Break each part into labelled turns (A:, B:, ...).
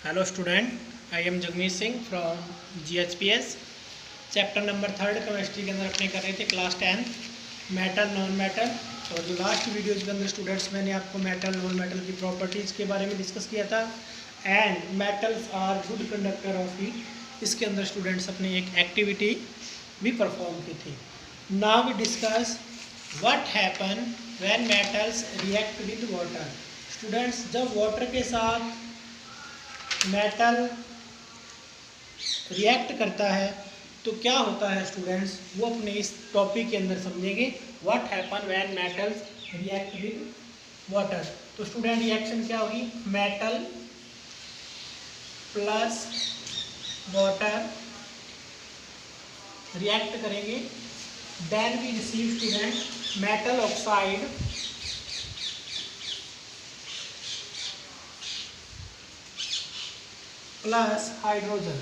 A: Hello student, I am Jagmeet Singh from GHPS। Chapter number 3 chemistry के अंदर अपने कर रहे थे क्लास 10 मेटल नॉन मेटल। और जो लास्ट वीडियोज़ के अंदर स्टूडेंट्स मैंने आपको मेटल नॉन मेटल की प्रॉपर्टीज़ के बारे में डिस्कस किया था। And metals are good conductor of heat, इसके अंदर स्टूडेंट्स अपनी एक एक्टिविटी भी परफॉर्म की थी। Now we discuss what happen when metals react with water. Students, जब वाटर के साथ मेटल रिएक्ट करता है तो क्या होता है स्टूडेंट्स, वो अपने इस टॉपिक के अंदर समझेंगे। What happen when metals react with water. तो स्टूडेंट रिएक्शन क्या होगी, मेटल प्लस वाटर रिएक्ट करेंगे, then we receive student metal oxide plus hydrogen.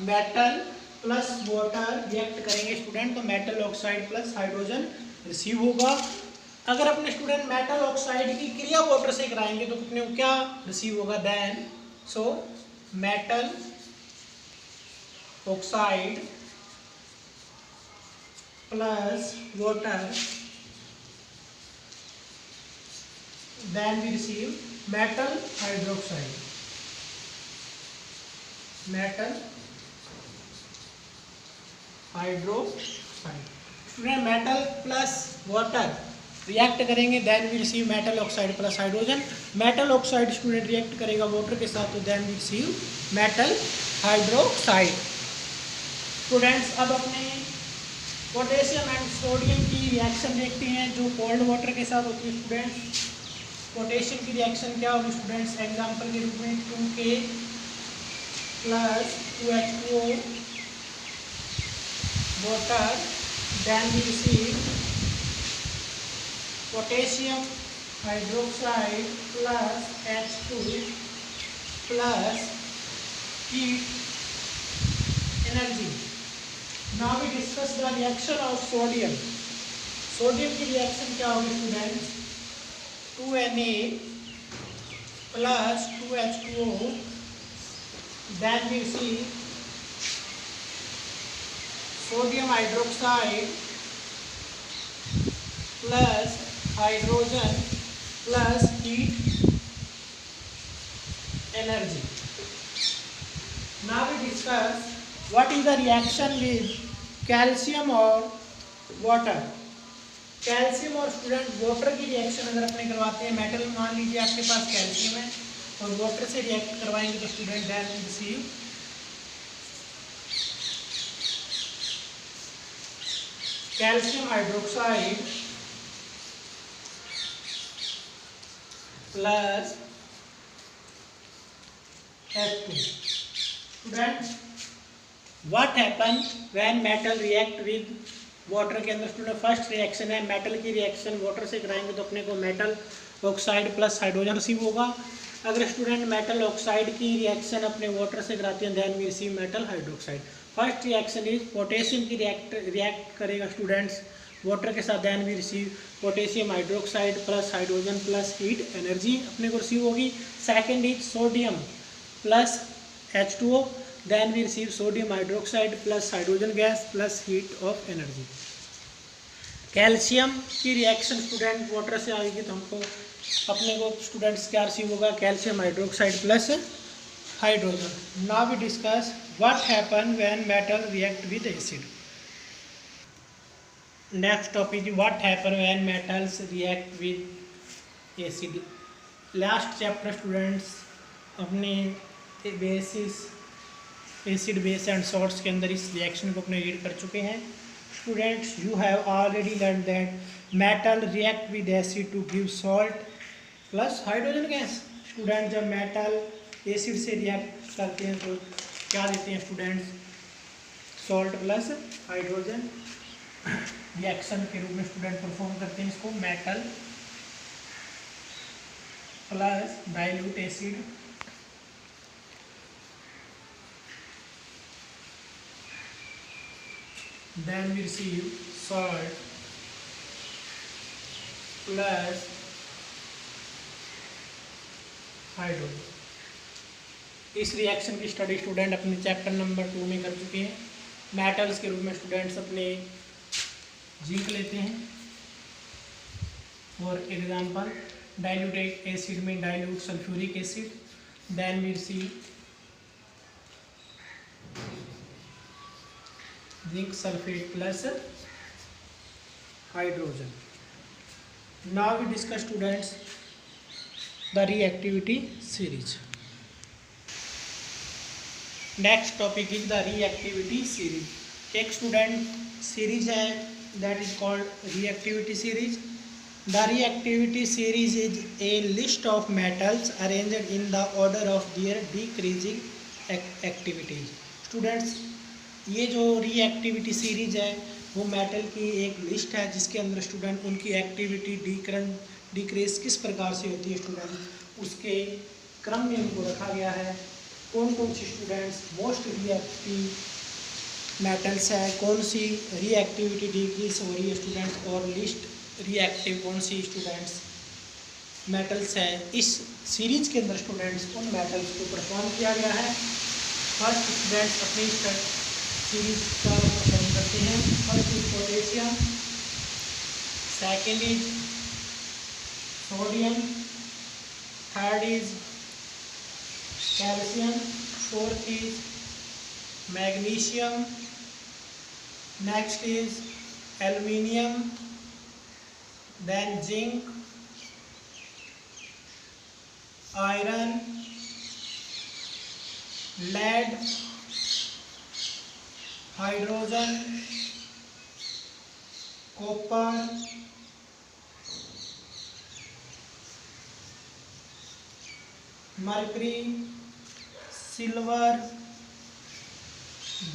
A: Metal plus water react करेंगे स्टूडेंट, तो metal oxide plus hydrogen receive होगा। अगर अपने student metal oxide की क्रिया वाटर से कराएंगे तो अपने को क्या रिसीव होगा, then so metal oxide plus water, then we receive metal hydroxide। metal hydroxide student, metal plus water react करेंगे, then we receive metal oxide plus hydrogen. Metal oxide student react करेगा water के साथ, तो then we receive metal hydroxide. Students, अब अपने potassium and sodium की reaction देखते हैं जो कोल्ड वाटर के साथ होती है। स्टूडेंट्स, पोटेशियम की रिएक्शन क्या होगी स्टूडेंट्स, एग्जांपल के रूप में 2K plus 2H2O water, then we receive potassium hydroxide plus H2 plus heat energy. Now we discuss the reaction of sodium. Sodium की रिएक्शन क्या होगी students, 2Na plus 2H2O, then we see sodium hydroxide plus hydrogen plus heat energy। Now we discuss what is the reaction with calcium or water। Calcium और student water की reaction अगर अपने करवाते हैं, metal मान लीजिए आपके पास कैल्शियम है और वाटर से रिएक्ट करवाएंगे तो student then receive calcium hydroxide plus H2। Student, what happen when metal react with water के अंदर स्टूडेंट फर्स्ट रिएक्शन है, मेटल की रिएक्शन वाटर से कराएंगे तो अपने को metal oxide plus hydrogen receive होगा। अगर स्टूडेंट मेटल ऑक्साइड की रिएक्शन अपने वाटर से कराते हैं, then we receive metal hydroxide. First reaction is potassium की रिएक्ट करेगा स्टूडेंट्स वाटर के साथ, then we receive potassium hydroxide plus hydrogen plus heat energy अपने को रिसीव होगी। Second is sodium plus H2O, then we receive sodium hydroxide plus hydrogen gas plus heat of energy। Calcium की reaction student water से आएगी तो हमको अपने को स्टूडेंट्स क्या रिसीव होगा, calcium hydroxide plus hydrogen. Now we discuss what happen when metal react with acid. Next topic, what happen when metals react with acid. Last chapter students अपने basis acid base and salts के अंदर इस reaction को अपने read कर चुके हैं। Students, you have already learn that metal react with acid to give salt plus hydrogen gas. Student, जब मेटल एसिड से रिएक्ट करते हैं तो क्या देते हैं students, salt plus hydrogen reaction के रूप में स्टूडेंट परफॉर्म करते हैं इसको। Metal plus dilute acid then we receive salt plus hydrogen. इस रिएक्शन की स्टडी स्टूडेंट अपने चैप्टर नंबर 2 में कर चुके हैं। मेटल्स के रूप में स्टूडेंट्स अपने जिंक लेते हैं। फॉर एग्जांपल डाइल्यूटेड एसिड में dilute sulphuric acid, then we see zinc sulphate plus hydrogen. Now we discuss students the reactivity series. Next topic is the reactivity series. एक स्टूडेंट सीरीज है that is called reactivity series. The reactivity series is a list of metals arranged in the order of their decreasing activities. Students, ये जो reactivity series है वो metal की एक list है जिसके अंदर स्टूडेंट उनकी एक्टिविटी डिक्रीज किस प्रकार से होती है स्टूडेंट उसके क्रम में उनको रखा गया है। कौन कौन सी स्टूडेंट्स मोस्ट रिएक्टिव मेटल्स है, कौन सी रिएक्टिविटी डिक्रीज हो रही है स्टूडेंट्स, और लिस्ट रिएक्टिव कौन सी स्टूडेंट्स मेटल्स है। इस सीरीज के अंदर स्टूडेंट्स उन मेटल्स को परफॉर्म किया गया है। फर्स्ट स्टूडेंट्स अपनी सीरीज का परफॉर्म करते हैं। First is potassium, second is sodium, third is calcium, fourth is magnesium, next is aluminium, then zinc, iron, lead, hydrogen, copper, mercury, silver,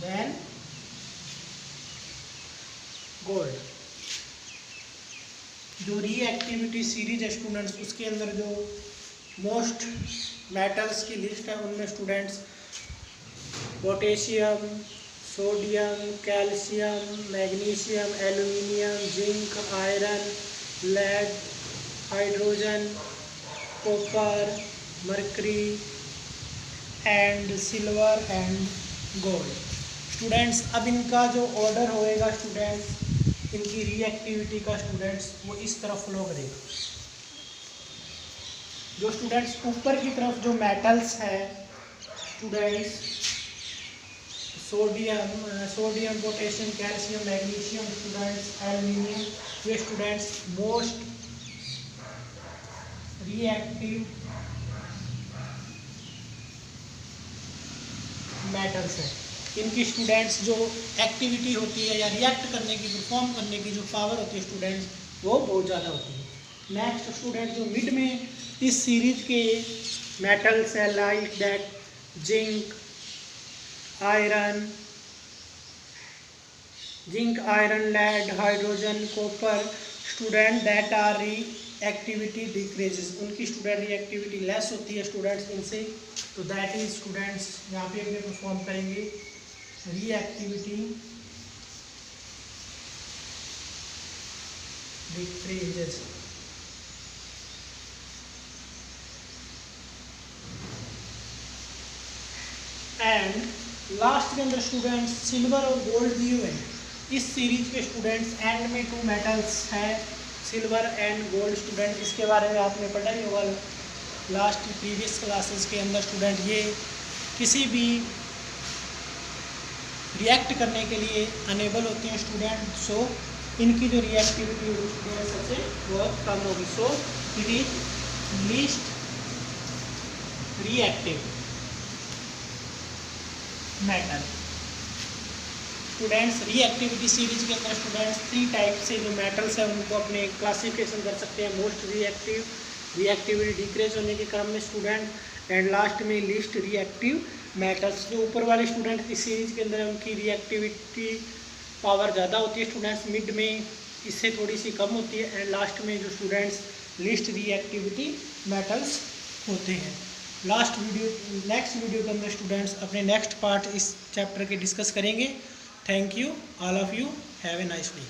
A: then gold. जो reactivity series है students उसके अंदर जो most metals की list है उनमें students potassium, sodium, calcium, magnesium, aluminium, zinc, iron, lead, hydrogen, copper, mercury and silver and gold. Students अब इनका जो ऑर्डर होएगा स्टूडेंट्स इनकी रिएक्टिविटी का स्टूडेंट्स वो इस तरफ फ्लो करेगा। जो स्टूडेंट्स ऊपर की तरफ जो मेटल्स है students sodium, potassium, calcium, magnesium, students aluminium, ये स्टूडेंट्स मोस्ट रिएक्टिव मेटल्स है। इनकी स्टूडेंट्स जो एक्टिविटी होती है या रिएक्ट करने की परफॉर्म करने की जो पावर होती है स्टूडेंट्स वो बहुत ज़्यादा होती है। नेक्स्ट स्टूडेंट जो मिड में इस सीरीज के मेटल्स है like that zinc, iron, lead, hydrogen, copper, student that are reactivity decreases, उनकी स्टूडेंट रिएक्टिविटी लेस होती है स्टूडेंट्स इनसे, तो दैट इज स्टूडेंट्स यहाँ पे अपने परफॉर्म करेंगे रिएक्टिविटी डिक्रीजेस। एंड लास्ट के अंदर स्टूडेंट्स सिल्वर और गोल्ड दिए हुए हैं। इस सीरीज के स्टूडेंट्स एंड में 2 मेटल्स हैं सिल्वर एंड गोल्ड। स्टूडेंट इसके बारे में आपने पढ़ा ही होगा लास्ट प्रीवियस क्लासेस के अंदर। स्टूडेंट ये किसी भी रिएक्ट करने के लिए अनेबल होते हैं स्टूडेंट, सो इनकी जो रिएक्टिविटी होगी स्टूडेंट सबसे बहुत कम होगी। So it is least reactive metal. Students reactivity series के अंदर स्टूडेंट्स 3 टाइप से जो मेटल्स हैं उनको अपने क्लासिफिकेशन कर सकते हैं। मोस्ट रिएक्टिव, रिएक्टिविटी डिक्रीज होने के क्रम में स्टूडेंट, एंड लास्ट में लिस्ट रिएक्टिव मेटल्स। जो ऊपर वाले स्टूडेंट्स इस सीरीज के अंदर उनकी रिएक्टिविटी पावर ज़्यादा होती है स्टूडेंट्स, मिड में इससे थोड़ी सी कम होती है, एंड लास्ट में जो स्टूडेंट्स लिस्ट रिएक्टिविटी मेटल्स होते हैं। नेक्स्ट वीडियो के अंदर स्टूडेंट्स अपने नेक्स्ट पार्ट इस चैप्टर के डिस्कस करेंगे। Thank you all of you, have a nice day.